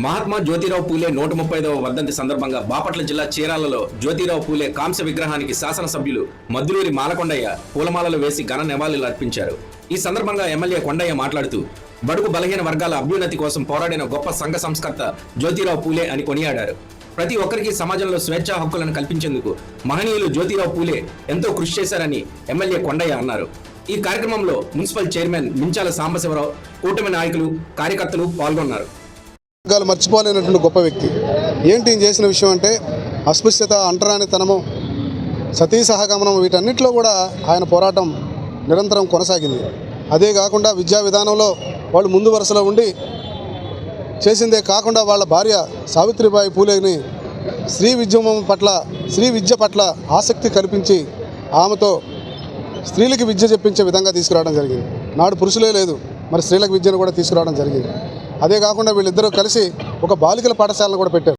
మహాత్మా జ్యోతిరావు పూలే 135వ వర్ధంతి సందర్భంగా బాపట్ల జిల్లా చీరాలలో జ్యోతిరావు పూలే కాంస్య విగ్రహానికి శాసనసభ్యులు మద్దులూరి మాలకొండయ్య పూలమాలలు వేసి ఘన నివాళులు అర్పించారు. ఈ సందర్భంగా ఎమ్మెల్యే కొండయ్య మాట్లాడుతూ బడుగు బలహీన వర్గాల అభ్యున్నతి కోసం పోరాడిన గొప్ప సంఘ సంస్కర్త జ్యోతిరావు పూలే అని కొనియాడారు. ప్రతి ఒక్కరికి సమాజంలో స్వేచ్ఛా హక్కులను కల్పించేందుకు మహనీయులు జ్యోతిరావు పూలే ఎంతో కృషి చేశారని ఎమ్మెల్యే కొండయ్య అన్నారు. ఈ కార్యక్రమంలో మున్సిపల్ చైర్మన్ మించాల సాంబశివరావు, కూటమి నాయకులు, కార్యకర్తలు పాల్గొన్నారు. మర్చిపోలేనటువంటి గొప్ప వ్యక్తి. ఏంటి చేసిన విషయం అంటే అస్పృశ్యత, అంటరానితనము, సతీ సహగమనం, వీటన్నిటిలో కూడా ఆయన పోరాటం నిరంతరం కొనసాగింది. అదే కాకుండా విద్యా విధానంలో వాళ్ళు ముందు వరుసలో ఉండి చేసిందే కాకుండా వాళ్ళ భార్య సావిత్రిబాయి పూలేని స్త్రీ విద్య పట్ల ఆసక్తి కల్పించి ఆమెతో స్త్రీలకు విద్య చెప్పించే విధంగా తీసుకురావడం జరిగింది. నాడు పురుషులే లేదు, మరి స్త్రీలకు విద్యను కూడా తీసుకురావడం జరిగింది. అదే కాకుండా వీళ్ళిద్దరూ కలిసి ఒక బాలికల పాఠశాలను కూడా పెట్టారు.